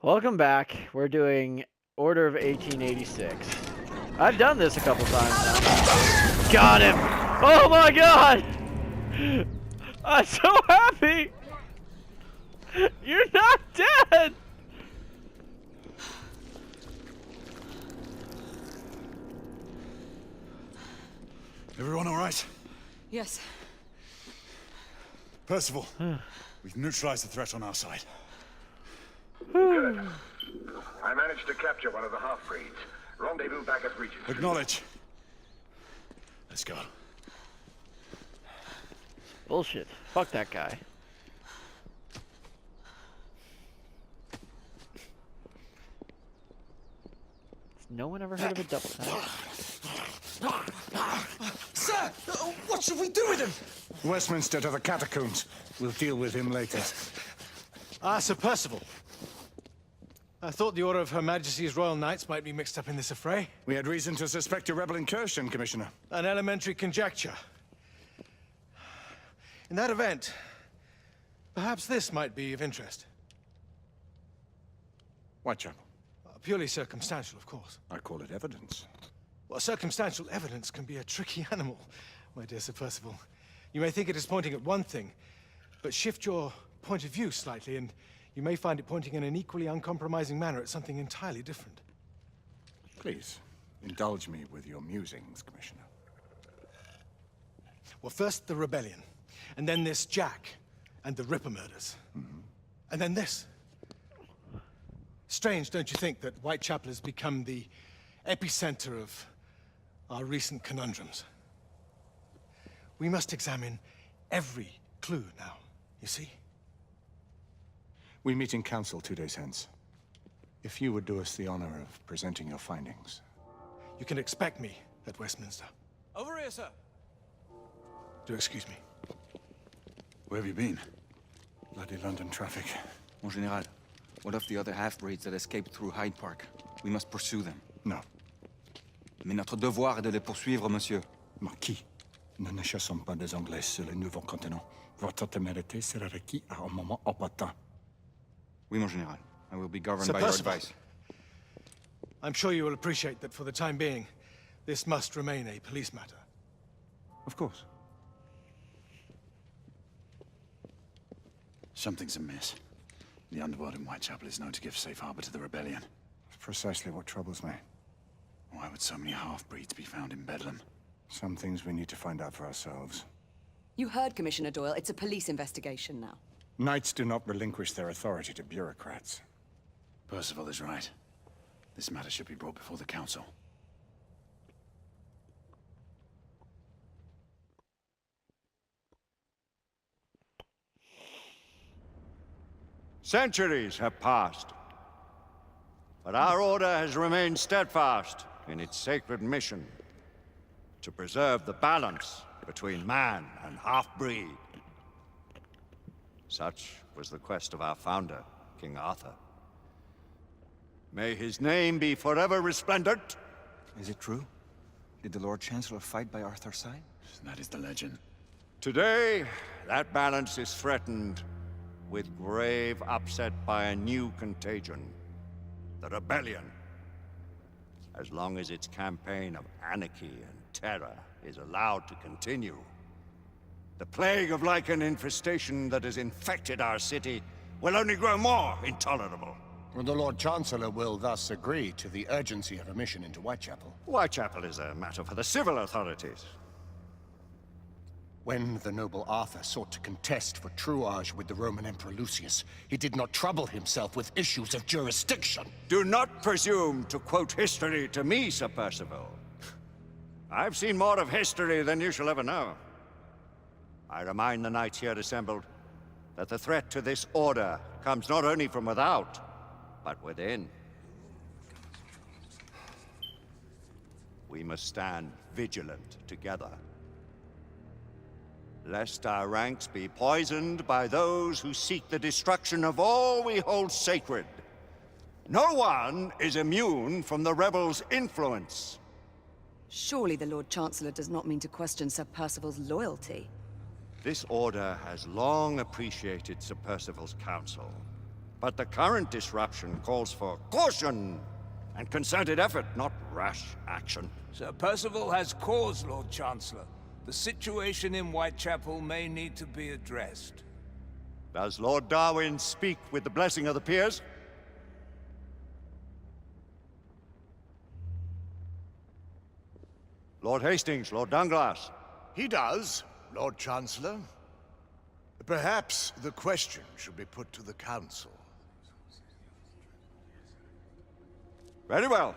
Welcome back. We're doing Order of 1886. I've done this a couple times now. Got him! Oh my god! I'm so happy! You're not dead! Everyone all right? Yes. Percival, we've neutralized the threat on our side. Good. I managed to capture one of the half-breeds. Rendezvous back at Regent. Acknowledge. Let's go. Bullshit. Fuck that guy. Has no one ever heard of a double tap? Sir! What should we do with him? Westminster to the catacombs. We'll deal with him later. Ah, Sir Percival. I thought the Order of Her Majesty's Royal Knights might be mixed up in this affray. We had reason to suspect a rebel incursion, Commissioner. An elementary conjecture. In that event, perhaps this might be of interest. Whitechapel. Purely circumstantial, of course. I call it evidence. Well, circumstantial evidence can be a tricky animal, my dear Sir Percival. You may think it is pointing at one thing, but shift your point of view slightly, and you may find it pointing in an equally uncompromising manner at something entirely different. Please, indulge me with your musings, Commissioner. Well, first the rebellion, and then this Jack, and the Ripper murders. And then this. Strange, don't you think, that Whitechapel has become the epicenter of our recent conundrums? We must examine every clue now, you see? We meet in council 2 days hence. If you would do us the honor of presenting your findings. You can expect me at Westminster. Over here, sir. Do excuse me. Where have you been? Bloody London traffic. Mon Général, what of the other half-breeds that escaped through Hyde Park? We must pursue them. No. Mais notre devoir est de les poursuivre, monsieur. Marquis, nous ne chassons pas des Anglais sur le nouveau continent. Votre témérité sera requis à un moment opportun. Oui, mon Général. I will be governed Sir by your Percival. advice. I'm sure you will appreciate that for the time being, this must remain a police matter. Of course. Something's amiss. The underworld in Whitechapel is known to give safe harbor to the rebellion. It's precisely what troubles me. Why would so many half-breeds be found in Bedlam? Some things we need to find out for ourselves. You heard Commissioner Doyle. It's a police investigation now. Knights do not relinquish their authority to bureaucrats. Percival is right. This matter should be brought before the council. Centuries have passed, but our order has remained steadfast in its sacred mission to preserve the balance between man and half-breed. Such was the quest of our founder, King Arthur. May his name be forever resplendent. Is it true? Did the Lord Chancellor fight by Arthur's side? That is the legend. Today, that balance is threatened with grave upset by a new contagion, the rebellion. As long as its campaign of anarchy and terror is allowed to continue, the plague of lichen infestation that has infected our city will only grow more intolerable. Well, the Lord Chancellor will thus agree to the urgency of a mission into Whitechapel. Whitechapel is a matter for the civil authorities. When the noble Arthur sought to contest for truage with the Roman Emperor Lucius, he did not trouble himself with issues of jurisdiction. Do not presume to quote history to me, Sir Percival. I've seen more of history than you shall ever know. I remind the knights here assembled that the threat to this order comes not only from without, but within. We must stand vigilant together, lest our ranks be poisoned by those who seek the destruction of all we hold sacred. No one is immune from the rebels' influence. Surely the Lord Chancellor does not mean to question Sir Percival's loyalty. This order has long appreciated Sir Percival's counsel. But the current disruption calls for caution and concerted effort, not rash action. Sir Percival has cause, Lord Chancellor. The situation in Whitechapel may need to be addressed. Does Lord Darwin speak with the blessing of the peers? Lord Hastings, Lord Dunglass. He does, Lord Chancellor. Perhaps the question should be put to the Council. Very well.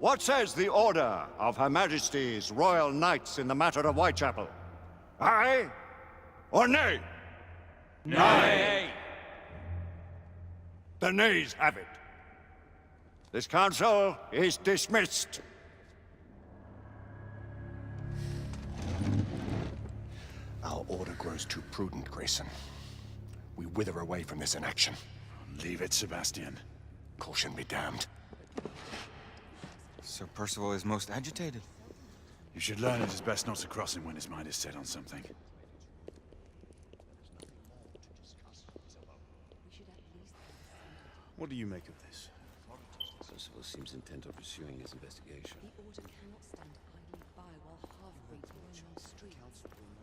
What says the Order of Her Majesty's Royal Knights in the matter of Whitechapel? Aye or nay? Nay! The nays have it. This council is dismissed. Our order grows too prudent, Grayson. We wither away from this inaction. Leave it, Sebastian. Caution be damned. Sir Percival is most agitated. You should learn it is best not to cross him when his mind is set on something. What do you make of this? Percival seems intent on pursuing his investigation. The Order cannot stand idly by while half-breeds roam on the streets.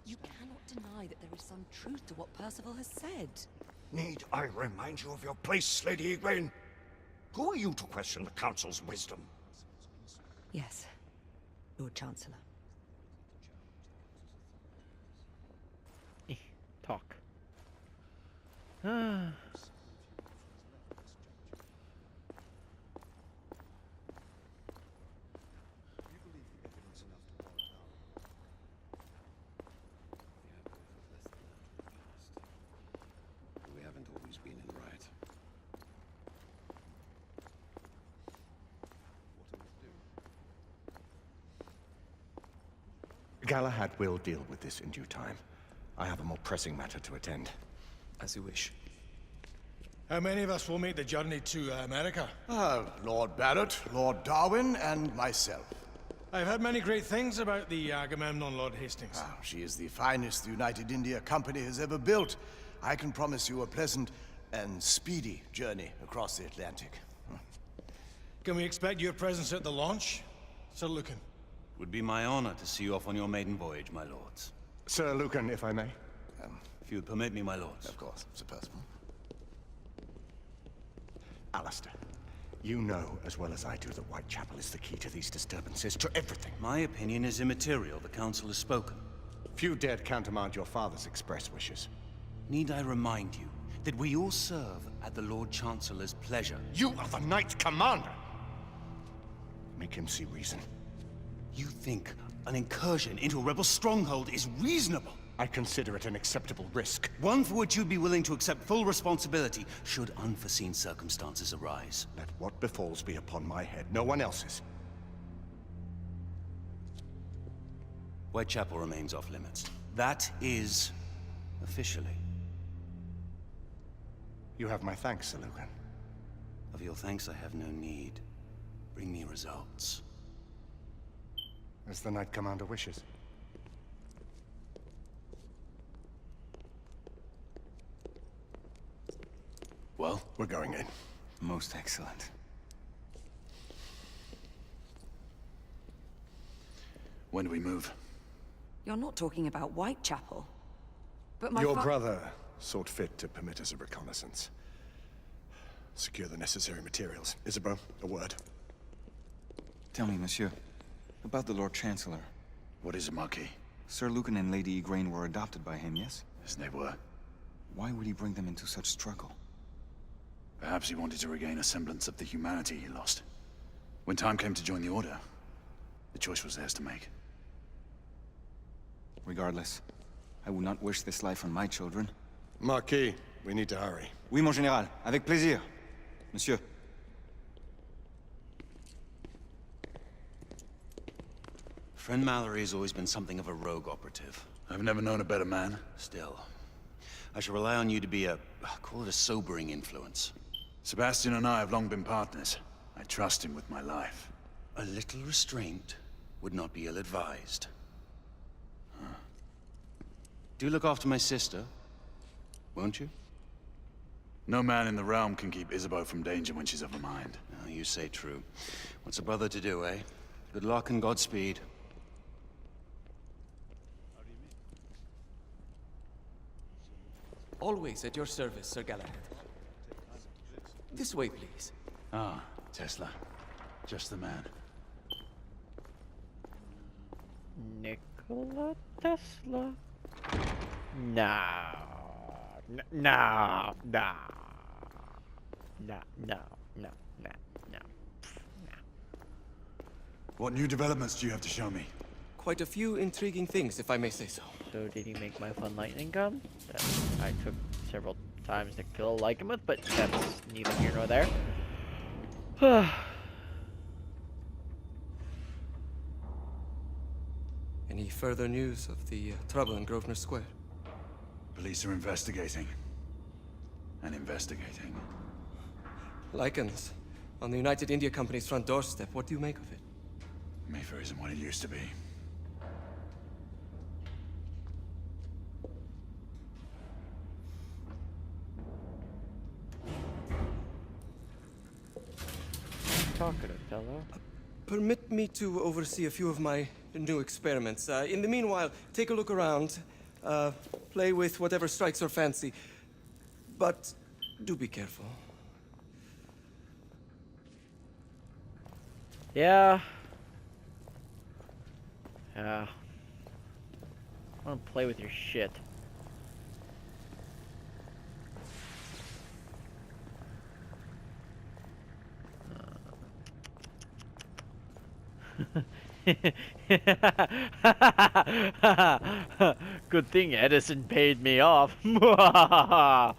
You cannot deny that there is some truth to what Percival has said. Need I remind you of your place, Lady Egwene? Who are you to question the Council's wisdom? Yes, Lord Chancellor. Talk. We haven't always been in right. Galahad will deal with this in due time. I have a more pressing matter to attend. As you wish. How many of us will make the journey to America? Lord Barrett, Lord Darwin, and myself. I've heard many great things about the Agamemnon, Lord Hastings. She is the finest the United India Company has ever built. I can promise you a pleasant and speedy journey across the Atlantic. Can we expect your presence at the launch, Sir Lucan? Would be my honor to see you off on your maiden voyage, my lords. Sir Lucan, if I may. If you would permit me, my lords. Of course, Sir Percival. Alistair, you know as well as I do that Whitechapel is the key to these disturbances, to everything. My opinion is immaterial. The Council has spoken. Few dared countermand your father's express wishes. Need I remind you that we all serve at the Lord Chancellor's pleasure? You are the Knight Commander! Make him see reason. You think an incursion into a rebel stronghold is reasonable? I consider it an acceptable risk. One for which you'd be willing to accept full responsibility should unforeseen circumstances arise. Let what befalls be upon my head, no one else's. Whitechapel remains off limits. That is officially. You have my thanks, Sir Lucan. Of your thanks I have no need. Bring me results. As the Knight Commander wishes. Well, we're going in. Most excellent. When do we move? You're not talking about Whitechapel. But my Your brother sought fit to permit us a reconnaissance. Secure the necessary materials. Isabeau, a word. Tell me, monsieur, about the Lord Chancellor. What is it, Marquis? Sir Lucan and Lady Egwene were adopted by him, yes? Yes, they were. Why would he bring them into such struggle? Perhaps he wanted to regain a semblance of the humanity he lost. When time came to join the Order, the choice was theirs to make. Regardless, I would not wish this life on my children. Marquis, we need to hurry. Oui, mon général. Avec plaisir. Monsieur. Friend Mallory has always been something of a rogue operative. I've never known a better man. Still, I shall rely on you to be call it a sobering influence. Sebastian and I have long been partners. I trust him with my life. A little restraint would not be ill-advised. Do look after my sister, won't you? No man in the realm can keep Isabeau from danger when she's of a mind. Oh, you say true. What's a brother to do, eh? Good luck and Godspeed. Always at your service, Sir Galahad. This way, please. Ah, Tesla. Just the man. Nikola Tesla. No. No. No. No. No. No. No. No. What new developments do you have to show me? Quite a few intriguing things, if I may say so. So did he make my fun lightning gun that I took several times to kill Lycan with, but that's neither here nor there. Any further news of the trouble in Grosvenor Square? Police are investigating. And investigating. Lycans, on the United India Company's front doorstep. What do you make of it? Mayfair isn't what it used to be. Talkative fellow. Permit me to oversee a few of my new experiments. In the meanwhile, take a look around. Play with whatever strikes your fancy. But do be careful. Yeah. Yeah. I want to play with your shit. Good thing Edison paid me off. Oh,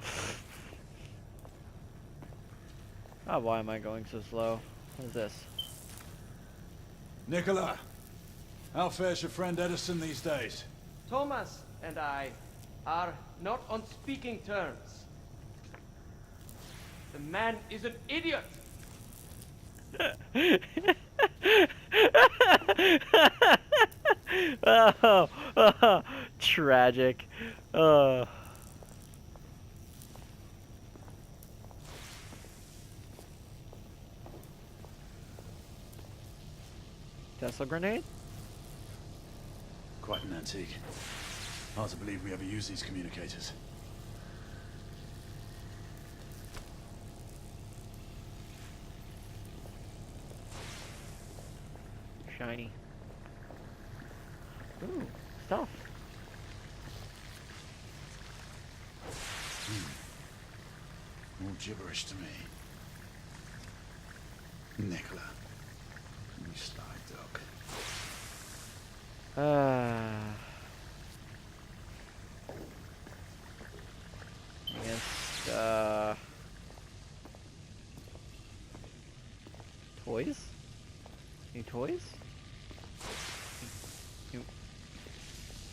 why am I going so slow? What is this? Nikola, how fares your friend Edison these days? Thomas and I are not on speaking terms. The man is an idiot. Oh, tragic. Tesla grenade? Quite an antique. Hard to believe we ever use these communicators. Shiny. Ooh, stuff. All gibberish to me. Nikola. You sly dog. I guess, toys? New toys?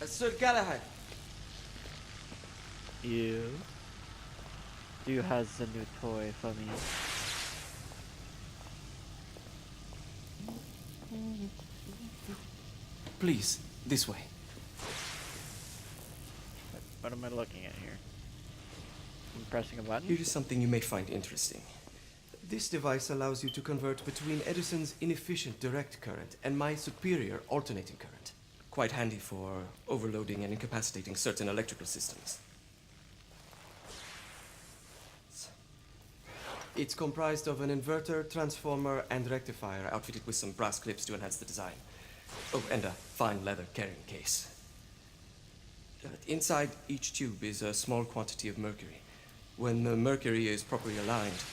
Sir Galahad. You? You has a new toy for me. Please, this way. What am I looking at here? I'm pressing a button? Here is something you may find interesting. This device allows you to convert between Edison's inefficient direct current and my superior alternating current. Quite handy for overloading and incapacitating certain electrical systems. It's comprised of an inverter, transformer, and rectifier outfitted with some brass clips to enhance the design. Oh, and a fine leather carrying case. Inside each tube is a small quantity of mercury. When the mercury is properly aligned,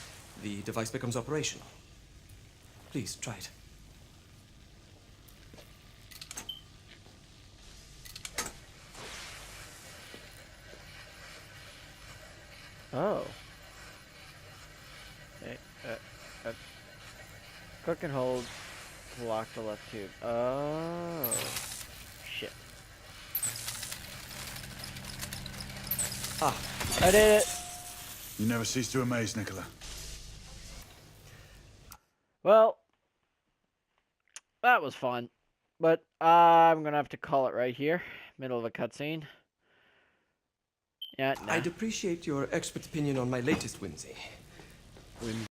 the device becomes operational. Please, try it. Oh. Okay, cook and hold to lock the left tube. Oh. Shit. Ah, I did it! You never cease to amaze, Nikola. Well, that was fun. But I'm gonna have to call it right here. Middle of a cutscene. Yeah, nah. I'd appreciate your expert opinion on my latest whimsy.